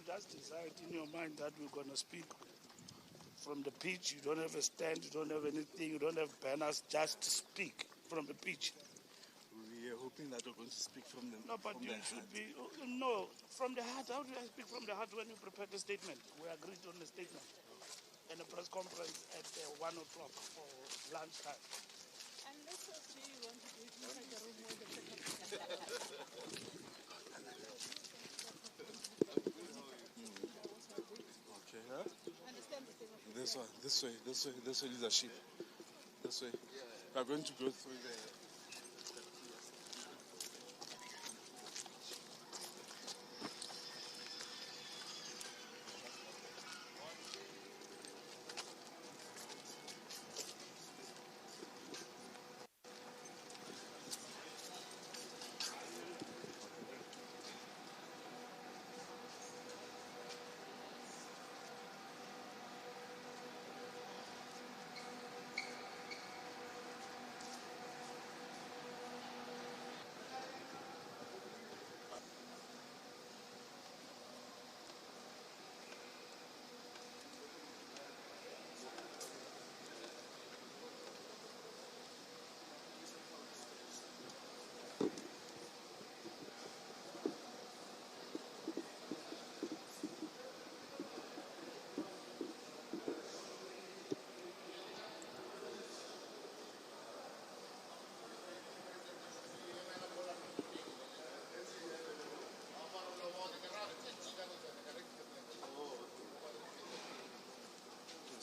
Just decide in your mind that we're going to speak from the pitch. You don't have a stand, you don't have anything, you don't have banners, just speak from the pitch. We are hoping that we're going to speak from the No, but you should be, no, from the heart. How do I speak from the heart when you prepared the statement? We agreed on the statement and a press conference at 1 o'clock for lunchtime. Unless you want to do it inside the room where the secretary. Okay, huh? This way, leadership. This way. We are going to go through the...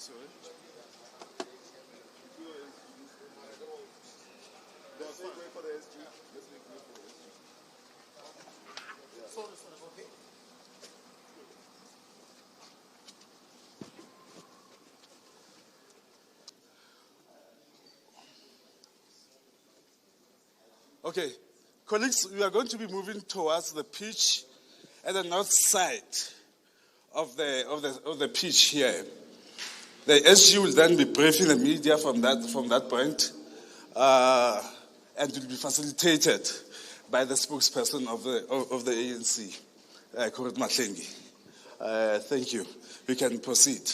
Sorry. For the SG. Let's make way for the SG. Sorry, okay. Okay, colleagues, we are going to be moving towards the pitch at the north side of the pitch here. The SG will then be briefing the media from that point, and will be facilitated by the spokesperson of the ANC, Comrade. Thank you. We can proceed.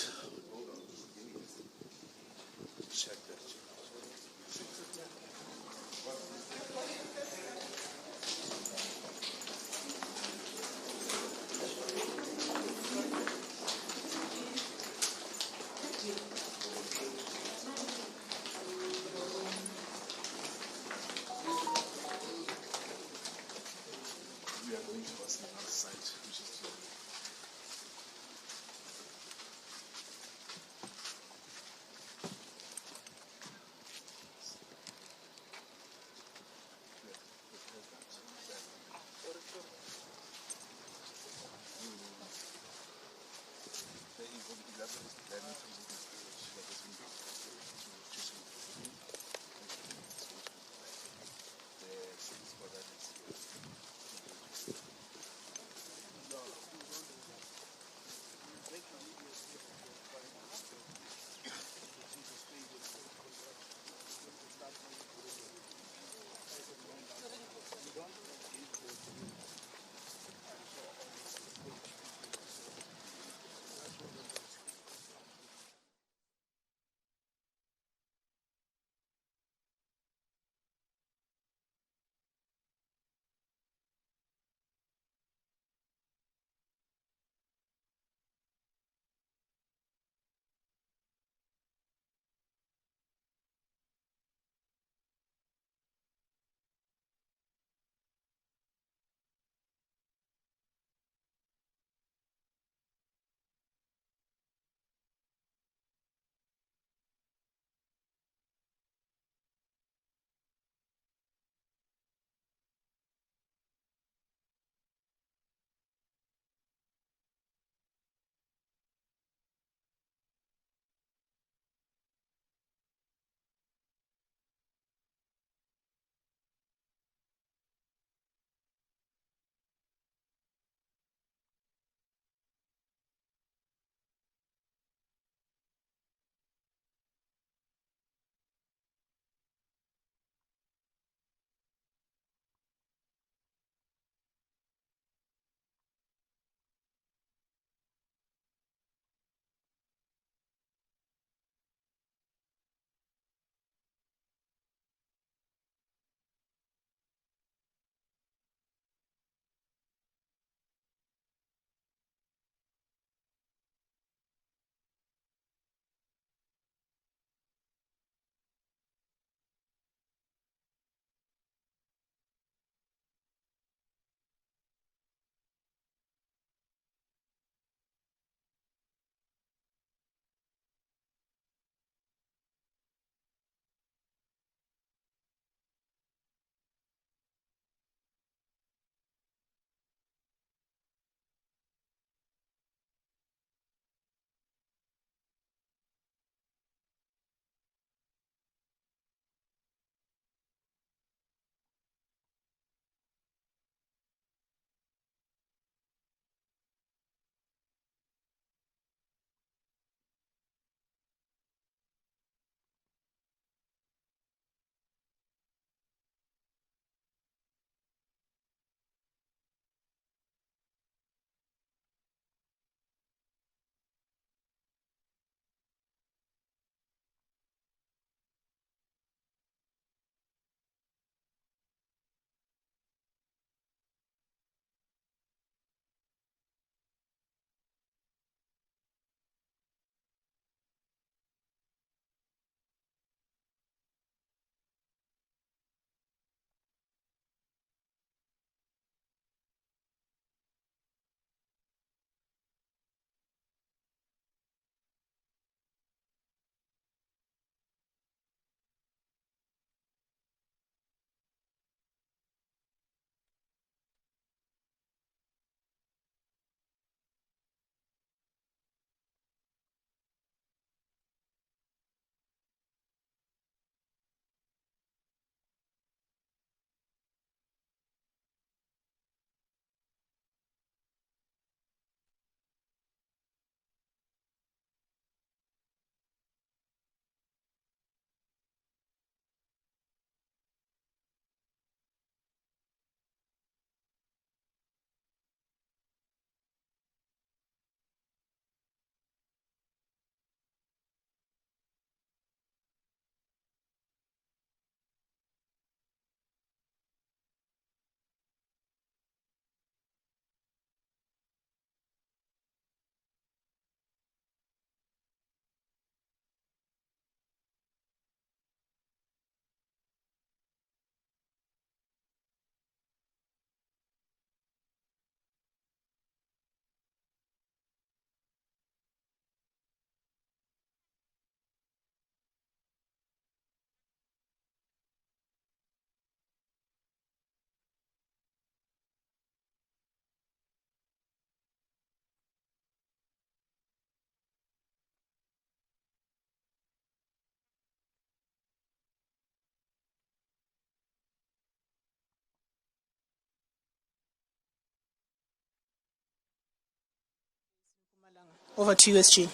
Over to you, SG.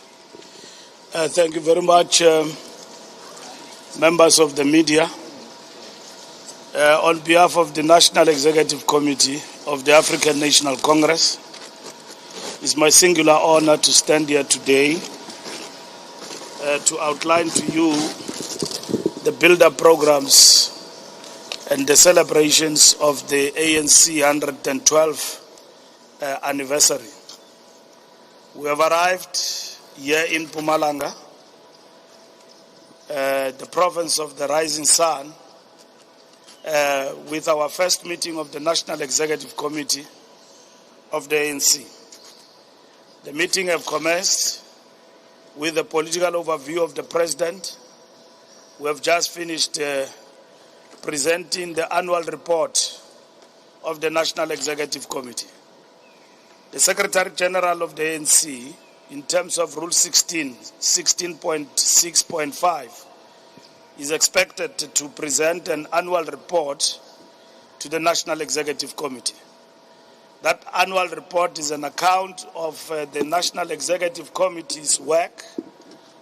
Thank you very much, members of the media. On behalf of the National Executive Committee of the African National Congress, it's my singular honor to stand here today to outline to you the build-up programs and the celebrations of the ANC 112th anniversary. We have arrived here in Mpumalanga, the province of the rising sun, with our first meeting of the National Executive Committee of the ANC. The meeting have commenced with a political overview of the President. We have just finished presenting the annual report of the National Executive Committee. The Secretary General of the ANC, in terms of Rule 16.6.5, is expected to present an annual report to the National Executive Committee. That annual report is an account of the National Executive Committee's work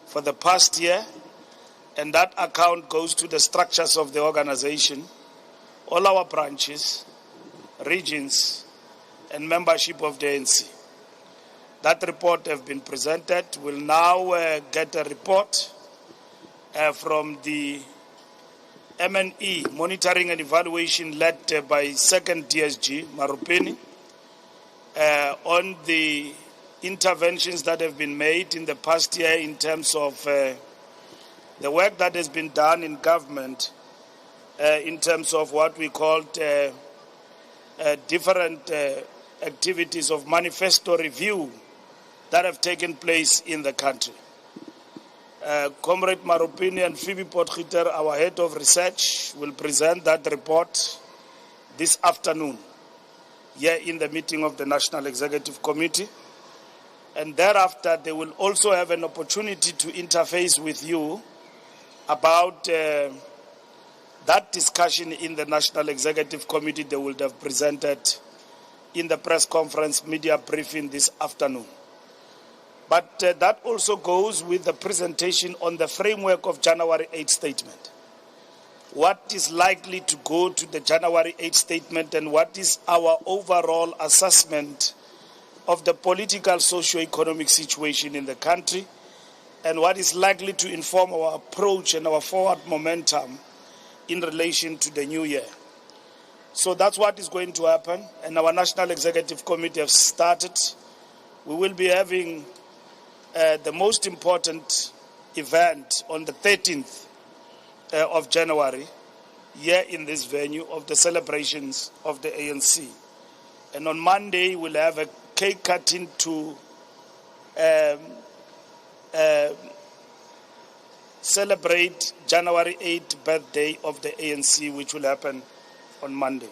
for the past year, and that account goes to the structures of the organization, all our branches, regions, and membership of the ANC. That report has been presented. We'll now get a report from the M&E, Monitoring and Evaluation, led by 2nd DSG, Marupini, on the interventions that have been made in the past year in terms of the work that has been done in government in terms of what we called different activities of manifesto review that have taken place in the country. Comrade Marupini and Phoebe Potgieter, our head of research, will present that report this afternoon here in the meeting of the National Executive Committee. And thereafter, they will also have an opportunity to interface with you about that discussion in the National Executive Committee. They will have presented in the press conference media briefing this afternoon. But that also goes with the presentation on the framework of January 8 statement. What is likely to go to the January 8 statement, and what is our overall assessment of the political socio-economic situation in the country, and what is likely to inform our approach and our forward momentum in relation to the new year. So that's what is going to happen, and our National Executive Committee has started. We will be having the most important event on the 13th of January, here in this venue, of the celebrations of the ANC. And on Monday, we'll have a cake cutting to celebrate January 8th birthday of the ANC, which will happen on Monday.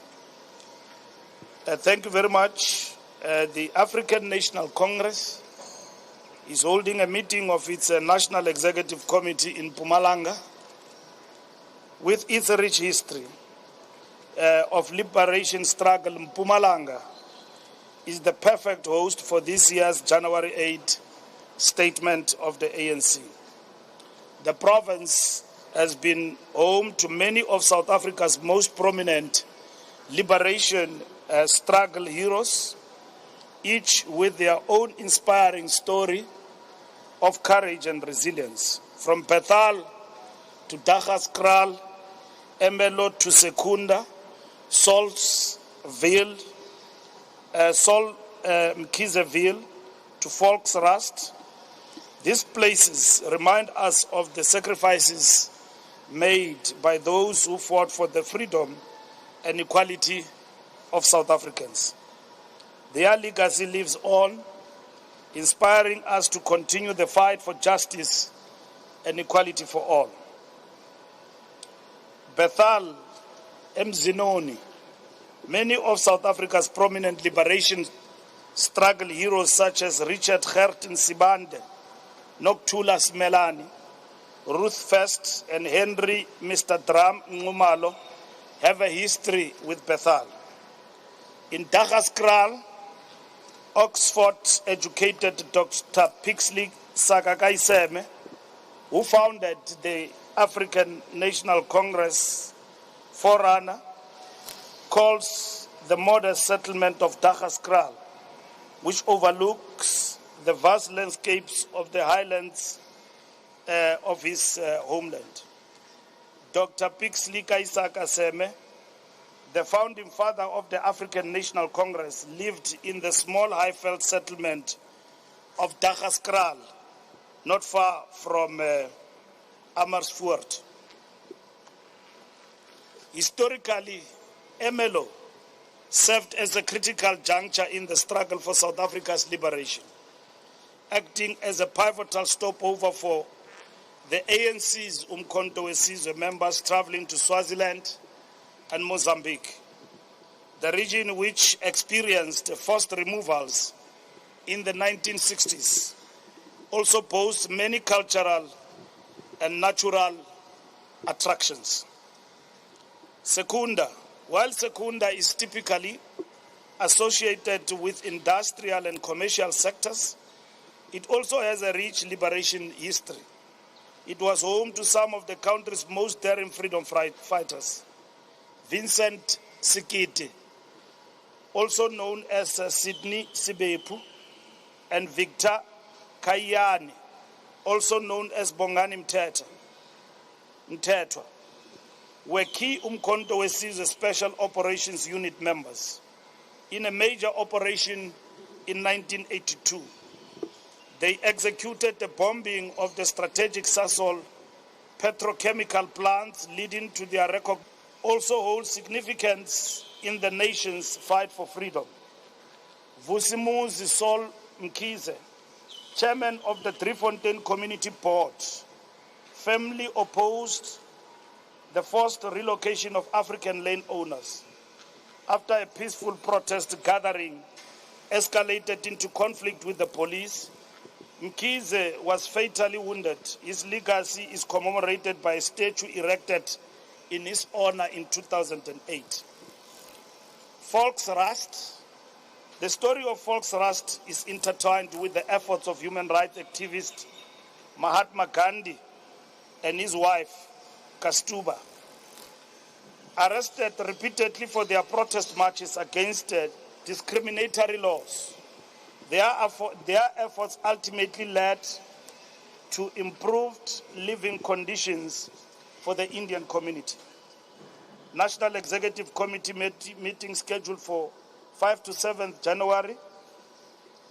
Thank you very much. The African National Congress is holding a meeting of its National Executive Committee in Mpumalanga. With its rich history of liberation struggle, Mpumalanga is the perfect host for this year's January 8 statement of the ANC. The province has been home to many of South Africa's most prominent liberation struggle heroes, each with their own inspiring story of courage and resilience. From Bethal to Dagaskraal, Emelo to Secunda, Mkizeville to Volksrust, these places remind us of the sacrifices made by those who fought for the freedom and equality of South Africans. Their legacy lives on, inspiring us to continue the fight for justice and equality for all. Bethal, Mzinoni, many of South Africa's prominent liberation struggle heroes such as Richard Gertin Sibande, Nokuthula Simelane, Ruth First, and Henry Mr. Drum Nxumalo have a history with Bethal. In Dagaskraal, Oxford-educated Dr. Pixley Sakakaiseme, who founded the African National Congress forerunner, calls the modest settlement of Daggaskral, which overlooks the vast landscapes of the highlands of his homeland. Dr. Pixley Sakakaiseme, the founding father of the African National Congress, lived in the small high-veld settlement of Daggaskral, not far from Amersfoort. Historically, MLO served as a critical juncture in the struggle for South Africa's liberation, acting as a pivotal stopover for the ANC's Umkhonto weSizwe members traveling to Swaziland and Mozambique, the region which experienced forced removals in the 1960s, also boasts many cultural and natural attractions. Secunda. While Secunda is typically associated with industrial and commercial sectors, it also has a rich liberation history. It was home to some of the country's most daring freedom fighters. Vincent Sikiti, also known as Sydney Sibepu, and Victor Kayani, also known as Bongani Mtetwa, were key Umkhonto weSizwe Special Operations Unit members in a major operation in 1982. They executed the bombing of the strategic Sasol petrochemical plants, leading to their record. Also holds significance in the nation's fight for freedom. Vusimuzi Sol Mkhize, chairman of the Driefontein Community Board, firmly opposed the forced relocation of African landowners. After a peaceful protest gathering escalated into conflict with the police, Mkhize was fatally wounded. His legacy is commemorated by a statue erected in his honor in 2008. Volksrust. The story of Volksrust is intertwined with the efforts of human rights activist Mahatma Gandhi and his wife, Kastuba. Arrested repeatedly for their protest marches against discriminatory laws, their efforts ultimately led to improved living conditions for the Indian community. National Executive Committee meeting scheduled for 5 to 7 January.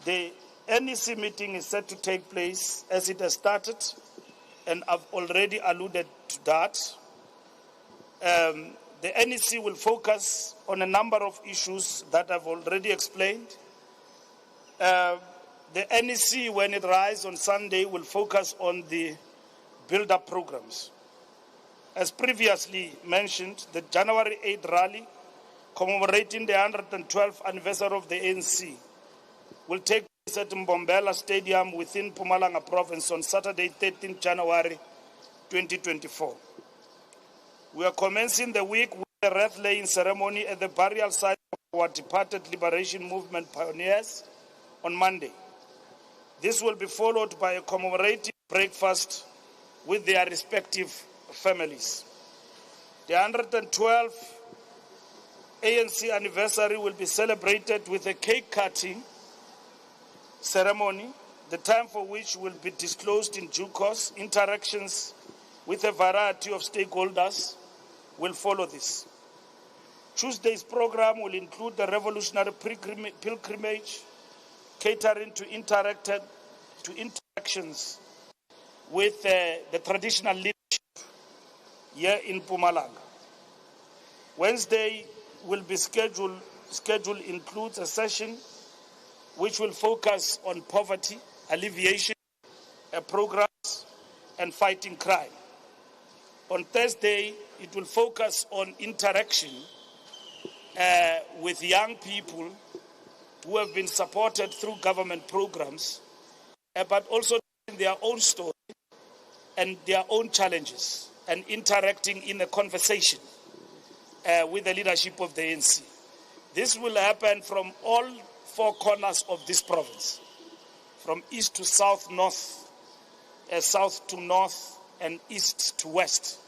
The NEC meeting is set to take place as it has started, and I've already alluded to that. The NEC will focus on a number of issues that I've already explained. The NEC, when it rises on Sunday, will focus on the build-up programs. As previously mentioned, the January 8th rally commemorating the 112th anniversary of the ANC will take place at MBOMBELA Stadium within Mpumalanga province on Saturday, 13th January 2024. We are commencing the week with a wreath-laying ceremony at the burial site of our departed Liberation Movement pioneers on Monday. This will be followed by a commemorative breakfast with their respective families. The 112th ANC anniversary will be celebrated with a cake-cutting ceremony, the time for which will be disclosed in due course. Interactions with a variety of stakeholders will follow this. Tuesday's program will include the revolutionary pilgrimage, catering to interactions with the traditional leadership here in Mpumalanga. Wednesday will be scheduled includes a session which will focus on poverty, alleviation, programs, and fighting crime. On Thursday, it will focus on interaction with young people who have been supported through government programs, but also their own story and their own challenges, and interacting in a conversation with the leadership of the ANC. This will happen from all four corners of this province, from east to south, north, south to north, and east to west.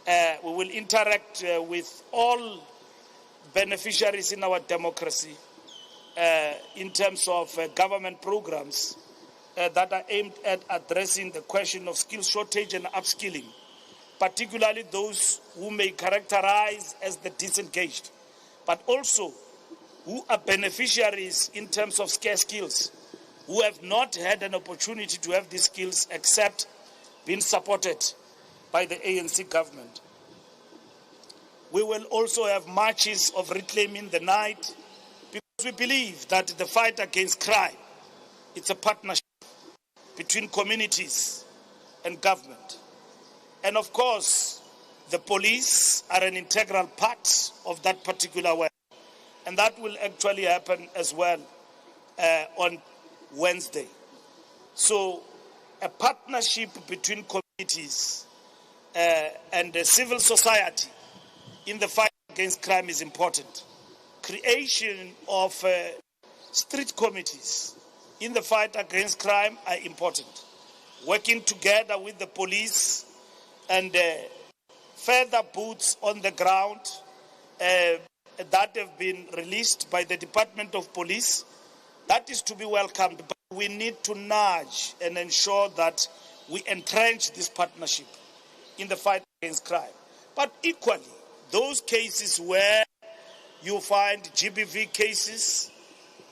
We will interact with all beneficiaries in our democracy in terms of government programs that are aimed at addressing the question of skill shortage and upskilling, particularly those who may characterize as the disengaged, but also who are beneficiaries in terms of scarce skills, who have not had an opportunity to have these skills except being supported by the ANC government. We will also have marches of reclaiming the night, because we believe that the fight against crime, it's a partnership between communities and government. And of course, the police are an integral part of that particular work. And that will actually happen as well on Wednesday. So a partnership between communities and the civil society in the fight against crime is important. Creation of street committees in the fight against crime are important. Working together with the police and further boots on the ground that have been released by the Department of Police, that is to be welcomed. But we need to nudge and ensure that we entrench this partnership in the fight against crime. But equally, those cases where you find GBV cases,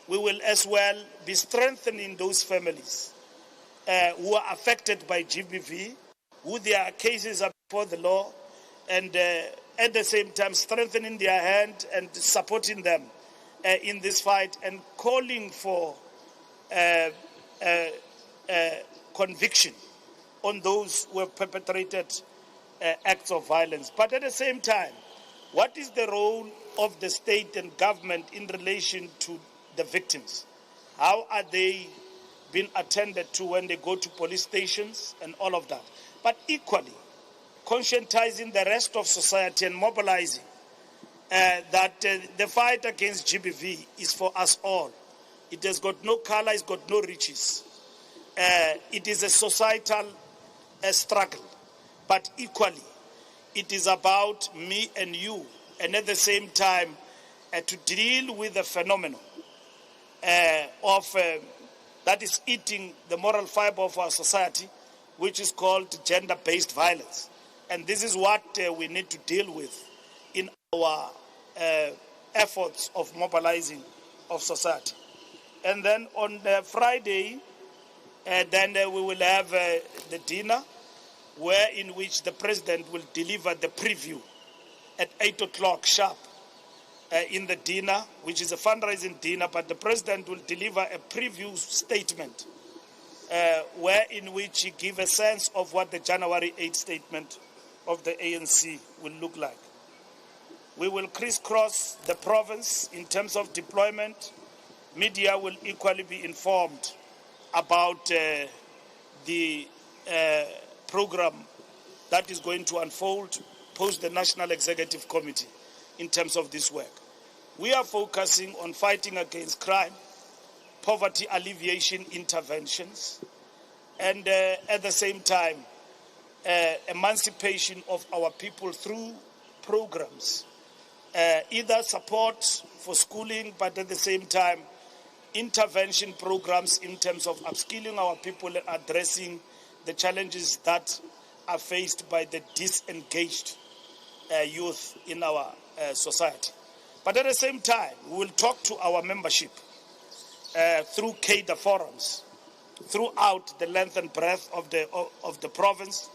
we will as well be strengthening those families who are affected by GBV, who their cases are before the law, and at the same time strengthening their hand and supporting them in this fight, and calling for conviction on those who have perpetrated acts of violence. But at the same time, what is the role of the state and government in relation to the victims? How are they being attended to when they go to police stations and all of that? But equally, conscientizing the rest of society and mobilizing that the fight against GBV is for us all. It has got no color, it's got no riches. It is a societal struggle, but equally, it is about me and you, and at the same time, to deal with the phenomenon that is eating the moral fiber of our society, which is called gender-based violence. And this is what we need to deal with in our efforts of mobilizing of society. And then on Friday, we will have the dinner, in which the president will deliver the preview at 8 o'clock sharp in the dinner, which is a fundraising dinner, but the president will deliver a preview statement in which he gives a sense of what the January 8 statement of the ANC will look like. We will crisscross the province in terms of deployment. Media will equally be informed about the program that is going to unfold post the National Executive Committee in terms of this work. We are focusing on fighting against crime, poverty alleviation interventions, and at the same time, emancipation of our people through programs, either support for schooling, but at the same time, intervention programs in terms of upskilling our people and addressing the challenges that are faced by the disengaged youth in our society. But at the same time, we will talk to our membership through cadre forums throughout the length and breadth of the province,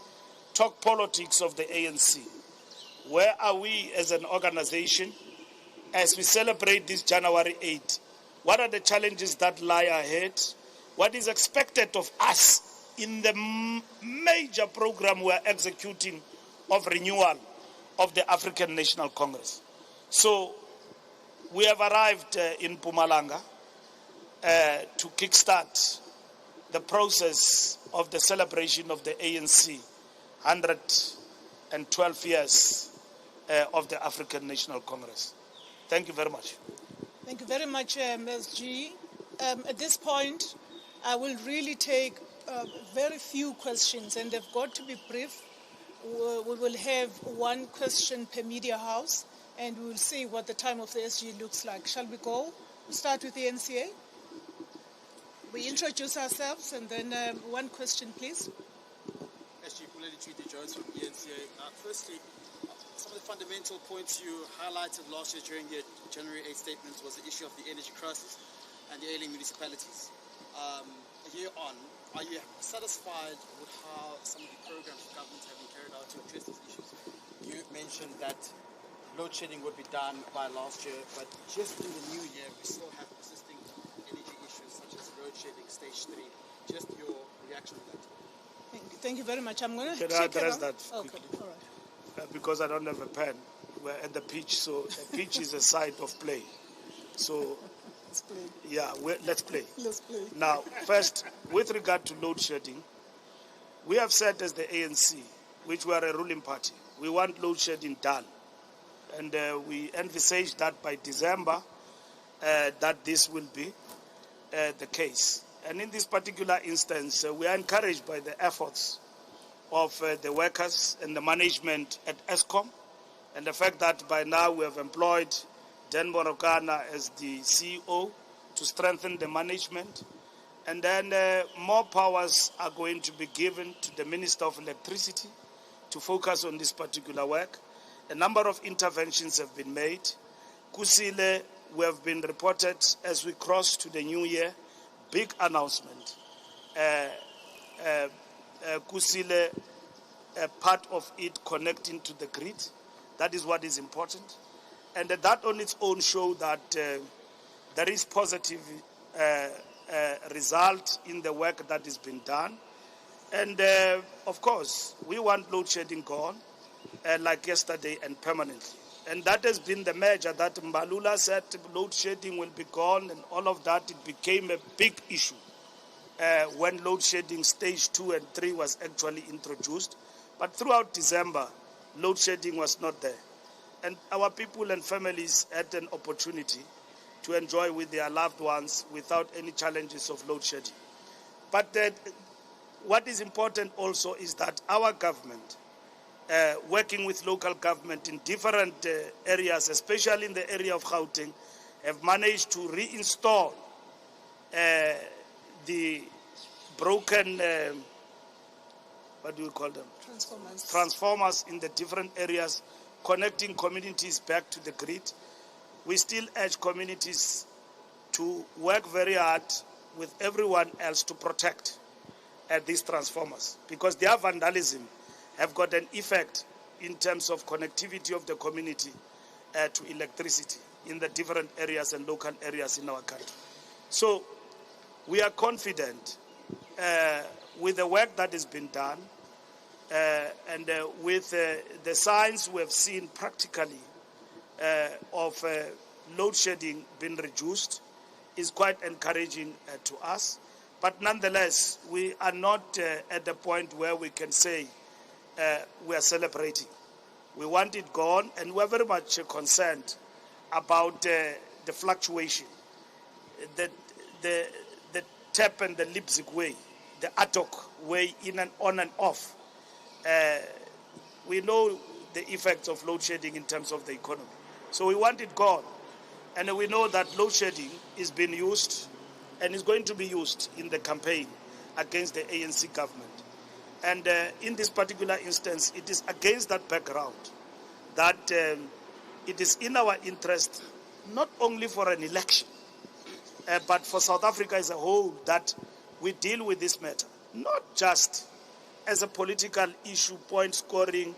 talk politics of the ANC. Where are we as an organization as we celebrate this January 8? What are the challenges that lie ahead? What is expected of us in the major program we are executing of renewal of the African National Congress? So we have arrived in Mpumalanga to kickstart the process of the celebration of the ANC 112 years of the African National Congress. Thank you very much. Thank you very much, Ms. G. At this point, I will really take very few questions, and they've got to be brief. We will have one question per media house, and we will see what the time of the SG looks like. Shall we go? We'll start with the NCA. We introduce ourselves, and then one question, please. SG Jones from ENCA. Firstly, some of the fundamental points you highlighted last year during your January 8 statement was the issue of the energy crisis and the ailing municipalities. A year on, are you satisfied with how some of the programs the government have been carried out to address these issues? You mentioned that load shedding would be done by last year, but just in the new year, we still have persisting energy issues such as load shedding, stage 3. Just your reaction to that. Thank you very much. I'm going to Can I address that Okay, quickly? all right. Because I don't have a pen. We're at the pitch, so the pitch is a site of play. So, Let's play. yeah, let's play. Let's play. Now, first, with regard to load shedding, we have said as the ANC, which we are a ruling party, we want load shedding done. And we envisage that by December, that this will be the case. And in this particular instance, we are encouraged by the efforts of the workers and the management at ESCOM, and the fact that by now we have employed Dan Morokana as the CEO to strengthen the management. And then more powers are going to be given to the Minister of Electricity to focus on this particular work. A number of interventions have been made. Kusile, we have been reported as we cross to the new year, big announcement. Kusile, part of it connecting to the grid. That is what is important. And that on its own show that there is positive result in the work that is being done. And of course, we want load shedding gone, like yesterday and permanently. And that has been the measure that Mbalula said load shedding will be gone, and all of that. It became a big issue when load shedding stage 2 and 3 was actually introduced. But throughout December, load shedding was not there. And our people and families had an opportunity to enjoy with their loved ones without any challenges of load shedding. But what is important also is that our government, working with local government in different areas, especially in the area of Gauteng, have managed to reinstall the broken, what do we call them? Transformers in the different areas, connecting communities back to the grid. We still urge communities to work very hard with everyone else to protect these transformers, because their vandalism have got an effect in terms of connectivity of the community to electricity in the different areas and local areas in our country. So we are confident with the work that has been done and with the signs we have seen practically of load shedding being reduced is quite encouraging to us. But nonetheless, we are not at the point where we can say we are celebrating. We want it gone, and we are very much concerned about the fluctuation, the tap and the Leipzig way, the ad hoc way in and on and off. We know the effects of load shedding in terms of the economy. So we want it gone. And we know that load shedding is being used and is going to be used in the campaign against the ANC government. And in this particular instance, it is against that background that it is in our interest, not only for an election, but for South Africa as a whole, that we deal with this matter, not just as a political issue, point scoring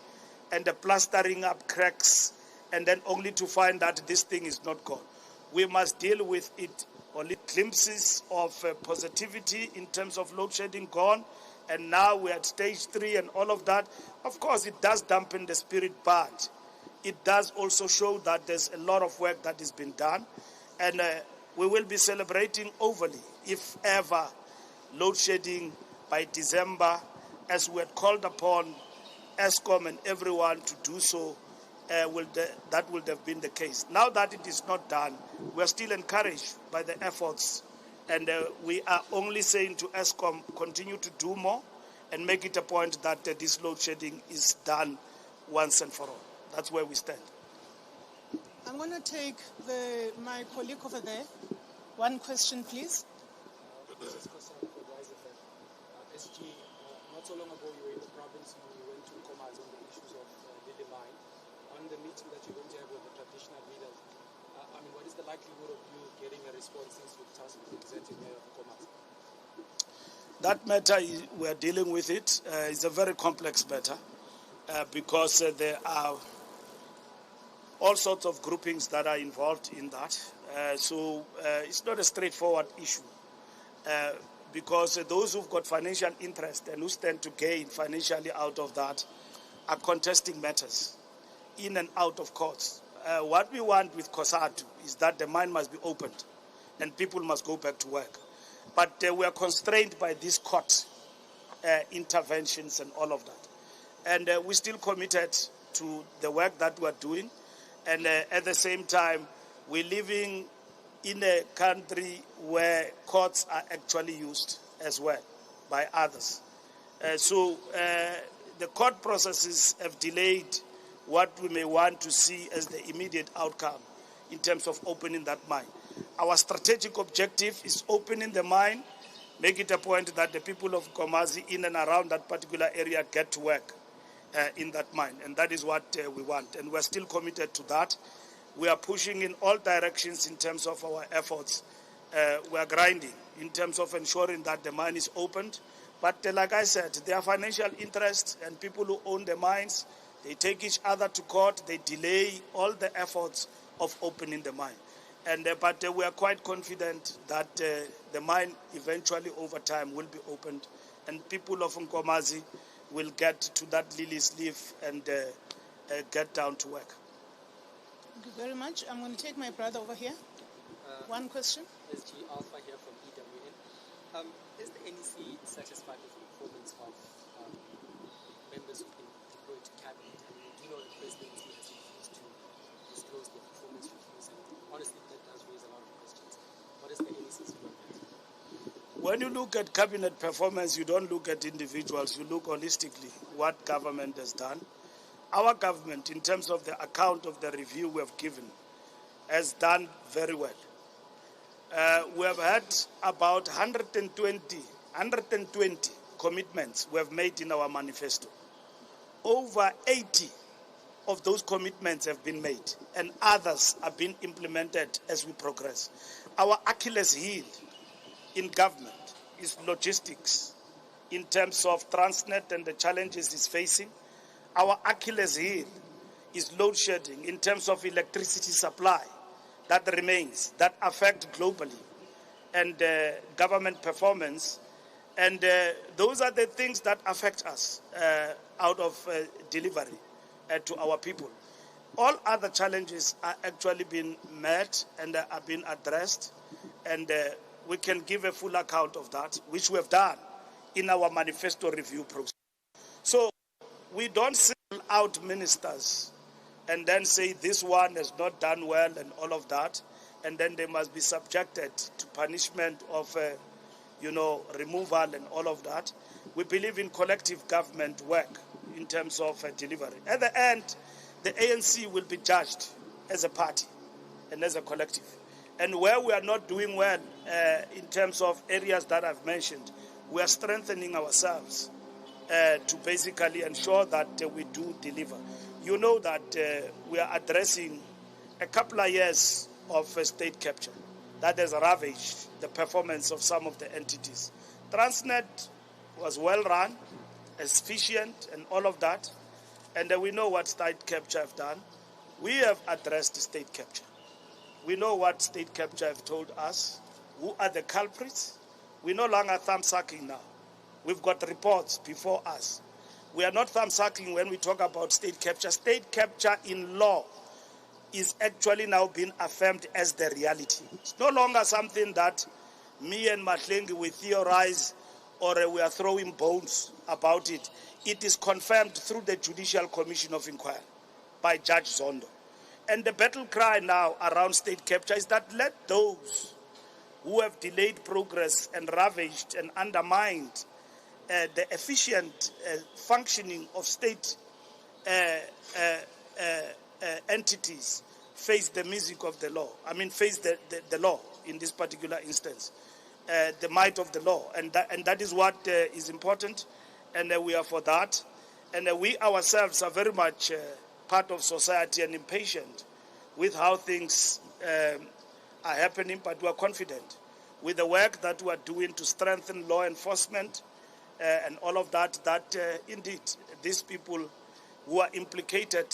and plastering up cracks, and then only to find that this thing is not gone. We must deal with it, only glimpses of positivity in terms of load shedding gone, and now we're at stage 3 and all of that. Of course, it does dampen the spirit, but it does also show that there's a lot of work that has been done, and we will be celebrating overly if ever load shedding by December, as we had called upon ESCOM and everyone to do so that would have been the case. Now that it is not done, we are still encouraged by the efforts, and we are only saying to ESCOM, continue to do more and make it a point that this load shedding is done once and for all. That's where we stand. I'm going to take my colleague over there. One question, please. SG, not so long ago you were in the province, you went to Comrade on the issues of the mine. On the meeting that you're going to have with the traditional leaders, what is the likelihood of you getting a response since you've tasked with representing Mayor of Comrade? That matter, we're dealing with it. It's a very complex matter because there are all sorts of groupings that are involved in that. So it's not a straightforward issue. Because those who've got financial interest and who stand to gain financially out of that are contesting matters in and out of courts. What we want with COSATU is that the mine must be opened and people must go back to work. But we are constrained by these court interventions and all of that. And we're still committed to the work that we're doing. And at the same time, we're living in a country where courts are actually used as well by others. So the court processes have delayed what we may want to see as the immediate outcome in terms of opening that mine. Our strategic objective is opening the mine, make it a point that the people of Komazi in and around that particular area get to work in that mine. And that is what we want. And we're still committed to that. We are pushing in all directions in terms of our efforts. We are grinding in terms of ensuring that the mine is opened. But like I said, there are financial interests and people who own the mines. They take each other to court. They delay all the efforts of opening the mine. But we are quite confident that the mine eventually over time will be opened and people of Nkomazi will get to that lily's leaf and get down to work. Thank you very much. I'm going to take my brother over here. One question. SG Alpha here from EWN. Is the NEC satisfied with the performance of members who've been deployed to cabinet? And we do know the presidency has refused to disclose their performance reviews, and honestly, that does raise a lot of questions. What is the NEC's view on that? When you look at cabinet performance, you don't look at individuals. You look holistically what government has done. Our government, in terms of the account of the review we have given, has done very well. We have had about 120 commitments we have made in our manifesto. Over 80 of those commitments have been made, and others are being implemented as we progress. Our Achilles heel in government is logistics in terms of Transnet and the challenges it's facing. Our Achilles heel is load shedding in terms of electricity supply that remains, that affect globally, and government performance. And those are the things that affect us out of delivery to our people. All other challenges are actually being met and are being addressed, and we can give a full account of that, which we have done in our manifesto review process. So we don't single out ministers and then say this one has not done well and all of that, and then they must be subjected to punishment of, removal and all of that. We believe in collective government work in terms of delivery. At the end, the ANC will be judged as a party and as a collective. And where we are not doing well in terms of areas that I've mentioned, we are strengthening ourselves to basically ensure that we do deliver. You know that we are addressing a couple of years of state capture that has ravaged the performance of some of the entities. Transnet was well run, efficient, and all of that. And we know what state capture have done. We have addressed state capture. We know what state capture have told us. Who are the culprits? We're no longer thumb-sucking now. We've got reports before us. We are not thumb-sucking when we talk about state capture. State capture in law is actually now being affirmed as the reality. It's no longer something that me and Mahlengi we theorize or we are throwing bones about it. It is confirmed through the Judicial Commission of Inquiry by Judge Zondo. And the battle cry now around state capture is that let those who have delayed progress and ravaged and undermined the efficient functioning of state entities face the music of the law. I mean, face the law in this particular instance, the might of the law. And that is what is important, and we are for that. And we ourselves are very much part of society and impatient with how things are happening, but we are confident with the work that we are doing to strengthen law enforcement and all of that, that indeed these people who are implicated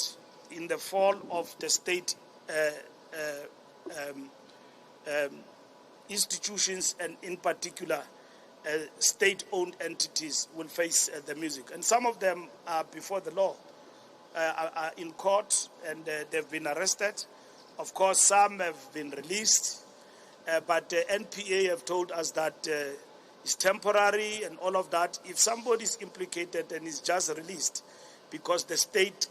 in the fall of the state institutions and in particular state-owned entities will face the music. And some of them are before the law, are in court, and they've been arrested. Of course, some have been released, but the NPA have told us that it's temporary and all of that. If somebody is implicated and is just released because the state,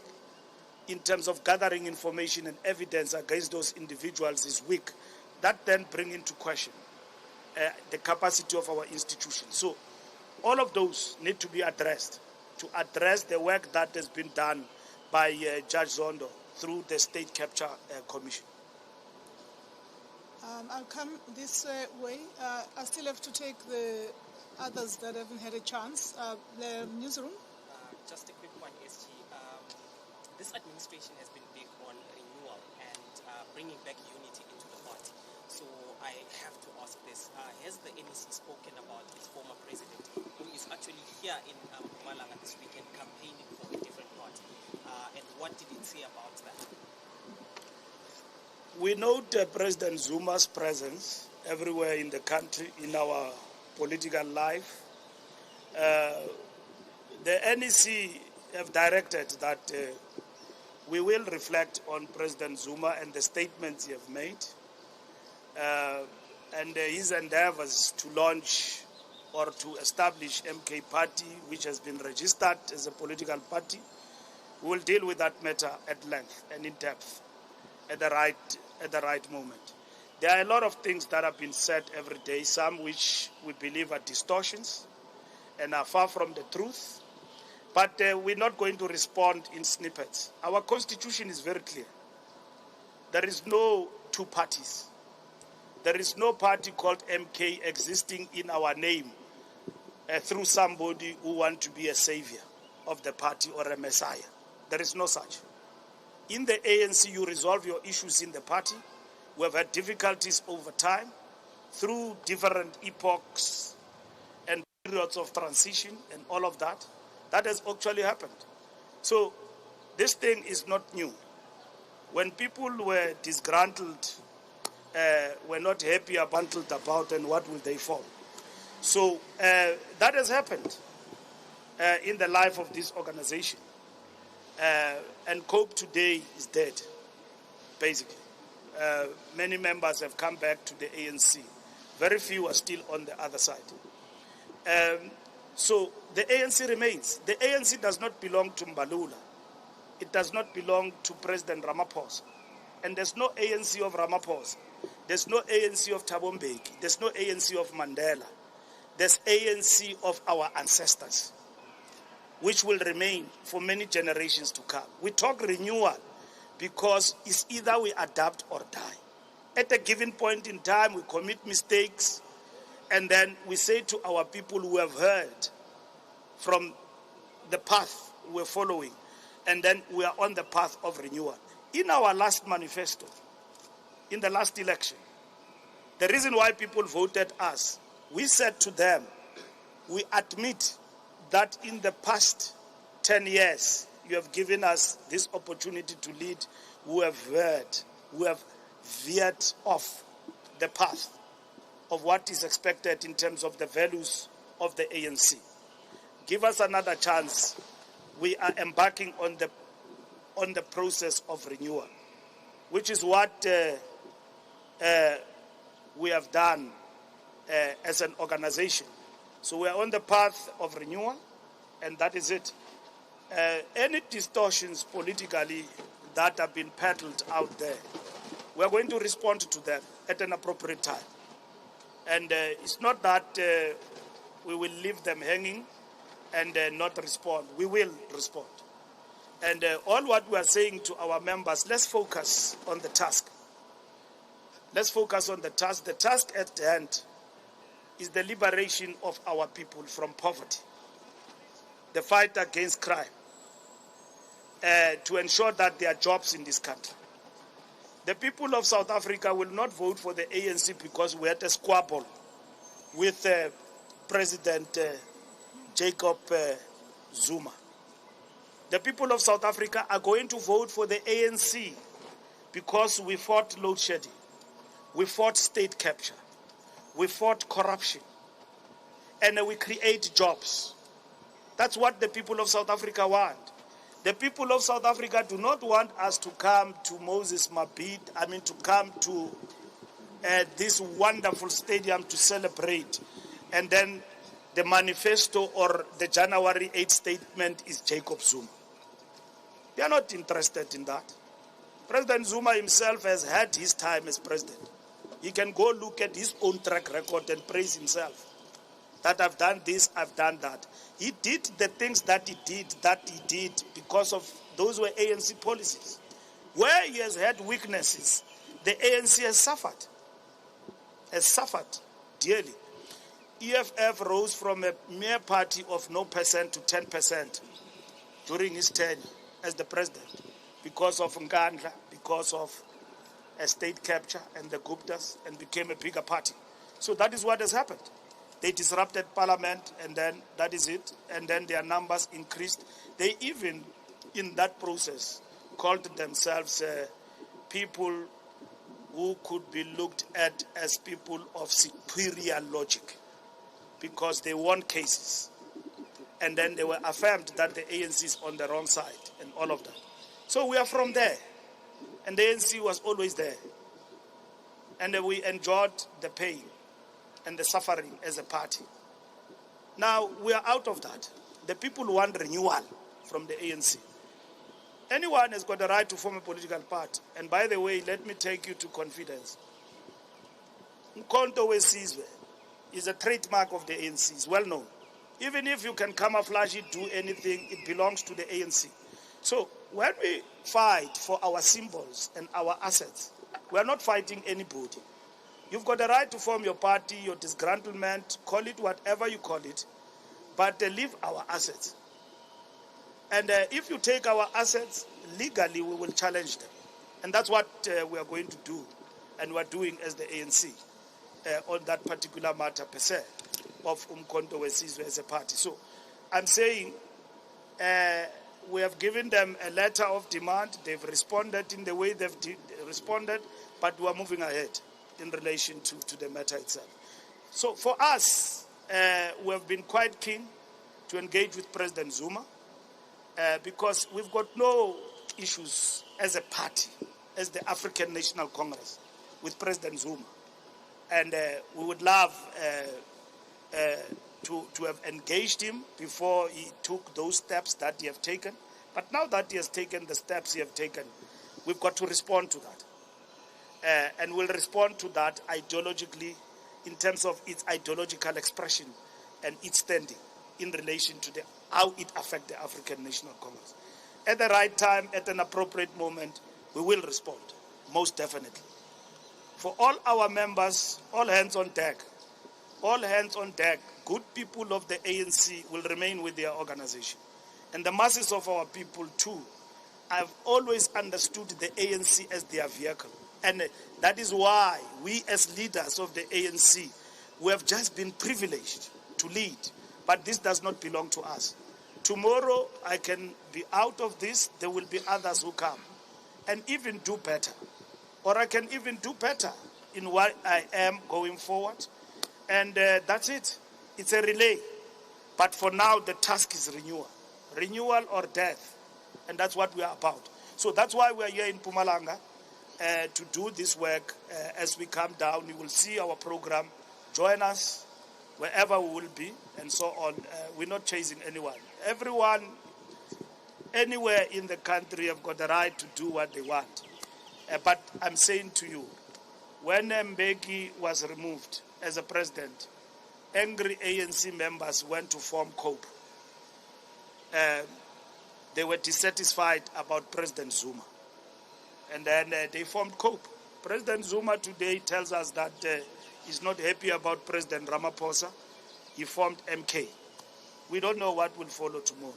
in terms of gathering information and evidence against those individuals, is weak, that then brings into question the capacity of our institutions. So all of those need to be addressed, to address the work that has been done by Judge Zondo through the State Capture Commission. I'll come this way. I still have to take the others that haven't had a chance. The newsroom. Just a quick one, SG. This administration has been big on renewal and bringing back unity into the party. So I have to ask this. Has the NEC spoken about its former president, who is actually here in Mpumalanga this weekend campaigning for a different party? And what did it say about that? We note President Zuma's presence everywhere in the country, in our political life. The NEC have directed that we will reflect on President Zuma and the statements he have made, and his endeavors to launch or to establish MK Party, which has been registered as a political party. We will deal with that matter at length and in depth at the right moment. There are a lot of things that have been said every day, some which we believe are distortions and are far from the truth. But we're not going to respond in snippets. Our constitution is very clear. There is no two parties. There is no party called MK existing in our name through somebody who wants to be a savior of the party or a messiah. There is no such. In the ANC, you resolve your issues in the party. We have had difficulties over time through different epochs and periods of transition and all of that. That has actually happened. So this thing is not new. When people were disgruntled, were not happy, bundled about, and what will they form? So that has happened in the life of this organization. And COPE today is dead, basically. Many members have come back to the ANC. Very few are still on the other side. So the ANC remains. The ANC does not belong to Mbalula. It does not belong to President Ramaphosa. And there's no ANC of Ramaphosa. There's no ANC of Thabo Mbeki. There's no ANC of Mandela. There's ANC of our ancestors, which will remain for many generations to come. We talk renewal because it's either we adapt or die. At a given point in time, we commit mistakes, and then we say to our people who have heard from the path we're following, and then we are on the path of renewal. In our last manifesto, in the last election, the reason why people voted us, we said to them, we admit that in the past 10 years, you have given us this opportunity to lead, who have veered off the path of what is expected in terms of the values of the ANC. Give us another chance. We are embarking on the process of renewal, which is what we have done as an organization. So we are on the path of renewal, and that is it. Any distortions politically that have been peddled out there. We are going to respond to them at an appropriate time. And it's not that we will leave them hanging and not respond. We will respond. And all what we are saying to our members, let's focus on the task. Let's focus on the task. The task at hand is the liberation of our people from poverty, the fight against crime, to ensure that there are jobs in this country. The people of South Africa will not vote for the ANC because we had a squabble with President Jacob Zuma. The people of South Africa are going to vote for the ANC because we fought load shedding, we fought state capture, we fought corruption, and we create jobs. That's what the people of South Africa want. The people of South Africa do not want us to come to Moses Mabhida, to come to this wonderful stadium to celebrate, and then the manifesto or the January 8th statement is Jacob Zuma. They are not interested in that. President Zuma himself has had his time as president. He can go look at his own track record and praise himself. That I've done this, I've done that. He did the things that he did because of those were ANC policies. Where he has had weaknesses, the ANC has suffered dearly. EFF rose from a mere party of no percent to 10% during his tenure as the president because of Nkandla, because of a state capture and the Guptas, and became a bigger party. So that is what has happened. They disrupted parliament, and then that is it, and then their numbers increased. They even, in that process, called themselves people who could be looked at as people of superior logic because they won cases. And then they were affirmed that the ANC is on the wrong side and all of that. So we are from there. And the ANC was always there. And we endured the pain and the suffering as a party. Now we are out of that. The people want renewal from the ANC. Anyone has got the right to form a political party. And by the way, let me take you to confidence. Mkhonto weSizwe is a trademark of the ANC. It's well known. Even if you can camouflage it, do anything, it belongs to the ANC. So when we fight for our symbols and our assets, we are not fighting anybody. You've got the right to form your party, your disgruntlement, call it whatever you call it, but leave our assets. And if you take our assets, legally we will challenge them. And that's what we are going to do, and we're doing as the ANC on that particular matter per se of Mkhonto weSizwe as a party. So I'm saying we have given them a letter of demand. They've responded in the way they've responded, but we are moving ahead in relation to the matter itself. So for us, we have been quite keen to engage with President Zuma because we've got no issues as a party, as the African National Congress, with President Zuma. And we would love to have engaged him before he took those steps that he has taken. But now that he has taken the steps he has taken, we've got to respond to that. And we'll respond to that ideologically in terms of its ideological expression and its standing in relation to how it affects the African National Congress. At the right time, at an appropriate moment, we will respond, most definitely. For all our members, all hands on deck. All hands on deck. Good people of the ANC will remain with their organization. And the masses of our people too have always understood the ANC as their vehicle. And that is why we as leaders of the ANC, we have just been privileged to lead. But this does not belong to us. Tomorrow I can be out of this, there will be others who come and even do better. Or I can even do better in what I am going forward. And that's it. It's a relay. But for now, the task is renewal. Renewal or death. And that's what we are about. So that's why we are here in Mpumalanga to do this work. As we come down, you will see our program. Join us wherever we will be and so on. We're not chasing anyone. Everyone anywhere in the country have got the right to do what they want. But I'm saying to you, when Mbeki was removed as a president, angry ANC members went to form COPE. They were dissatisfied about President Zuma. And then they formed COPE. President Zuma today tells us that he's not happy about President Ramaphosa. He formed MK. We don't know what will follow tomorrow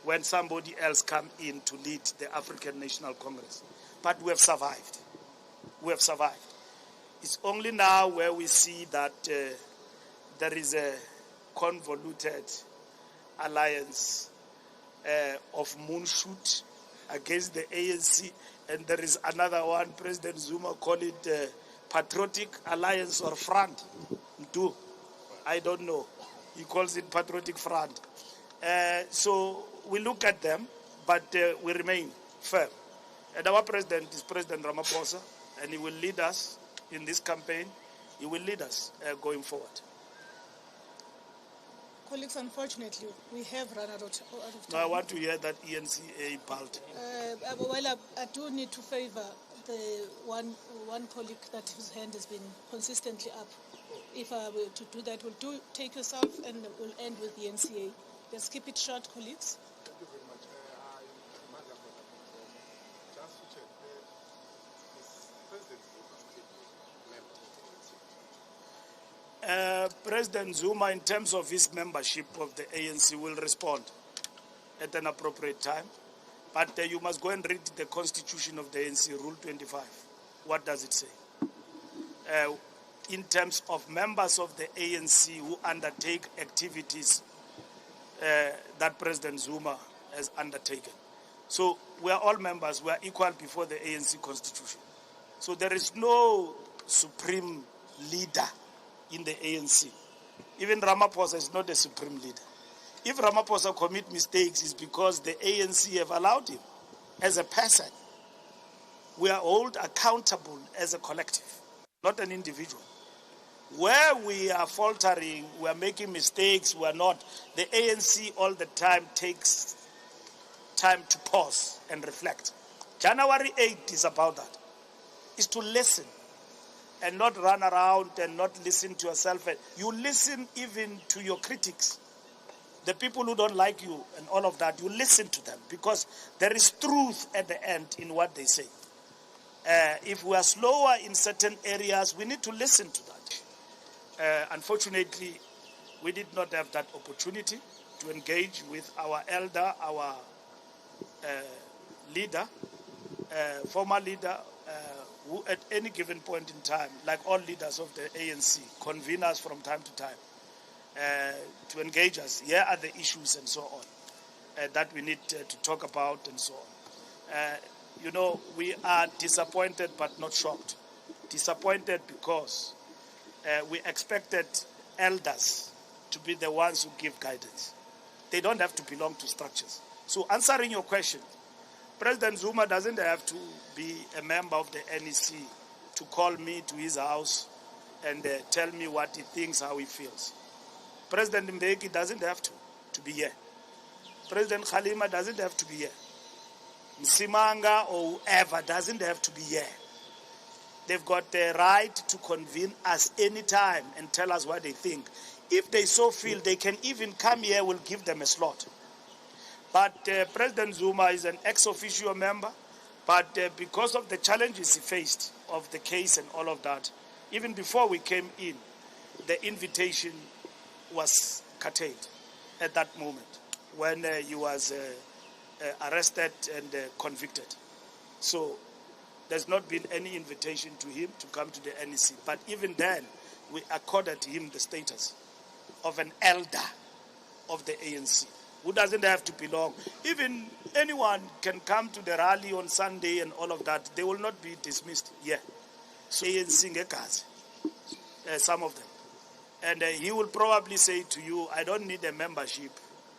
when somebody else comes in to lead the African National Congress. But we have survived. We have survived. It's only now where we see that there is a convoluted alliance of moonshoot against the ANC, and there is another one, President Zuma called it Patriotic Alliance or Front. I don't know. He calls it Patriotic Front. So we look at them, but we remain firm. And our president is President Ramaphosa, and he will lead us in this campaign. He will lead us going forward. Colleagues, unfortunately, we have run out of time. Now I want to hear that ENCA part. Well, I do need to favor the one colleague that whose hand has been consistently up. If I were to do that, we'll take yourself and we'll end with the NCA. Let's keep it short, colleagues. Thank you very much. Just to check, President Zuma, in terms of his membership of the ANC, will respond at an appropriate time. But you must go and read the constitution of the ANC, Rule 25. What does it say? In terms of members of the ANC who undertake activities that President Zuma has undertaken. So we are all members, we are equal before the ANC constitution. So there is no supreme leader in the ANC. Even Ramaphosa is not a supreme leader. If Ramaphosa commit mistakes, it's because the ANC have allowed him as a person. We are all accountable as a collective, not an individual. Where we are faltering, we are making mistakes, we are not. The ANC all the time takes time to pause and reflect. January 8th is about that. It's to listen and not run around and not listen to yourself. You listen even to your critics, the people who don't like you and all of that. You listen to them because there is truth at the end in what they say. If we are slower in certain areas, we need to listen to that. Unfortunately, we did not have that opportunity to engage with our elder, our leader, former leader, who at any given point in time, like all leaders of the ANC, convene us from time to time to engage us. Here are the issues and so on that we need to talk about and so on. We are disappointed but not shocked. Disappointed because we expected elders to be the ones who give guidance. They don't have to belong to structures. So answering your question, President Zuma doesn't have to be a member of the NEC to call me to his house and tell me what he thinks, how he feels. President Mbeki doesn't have to be here. President Khalima doesn't have to be here. Msimanga or whoever doesn't have to be here. They've got the right to convene us anytime and tell us what they think. If they so feel, they can even come here, we'll give them a slot. But President Zuma is an ex-officio member, but because of the challenges he faced of the case and all of that, even before we came in, the invitation was curtailed at that moment when he was arrested and convicted. So there's not been any invitation to him to come to the NEC. But even then, we accorded him the status of an elder of the ANC, who doesn't have to belong. Even anyone can come to the rally on Sunday and all of that. They will not be dismissed. Yeah. So ANC ngekazi, some of them. And he will probably say to you, I don't need a membership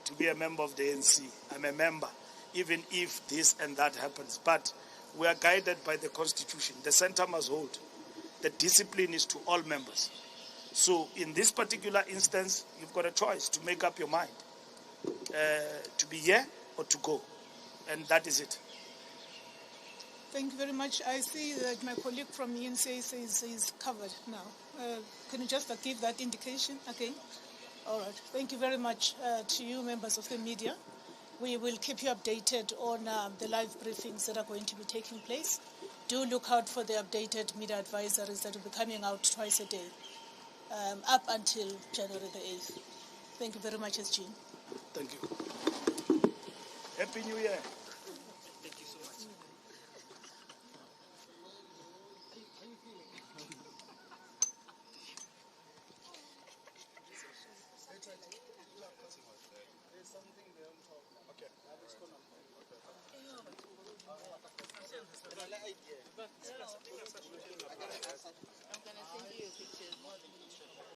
to be a member of the ANC. I'm a member, even if this and that happens. But we are guided by the Constitution. The center must hold. The discipline is to all members. So in this particular instance, you've got a choice to make up your mind, to be here or to go. And that is it. Thank you very much. I see that my colleague from ENC is covered now. Can you just give that indication again? All right. Thank you very much to you, members of the media. We will keep you updated on the live briefings that are going to be taking place. Do look out for the updated media advisories that will be coming out twice a day, up until January the 8th. Thank you very much, SG. Thank you. Happy New Year.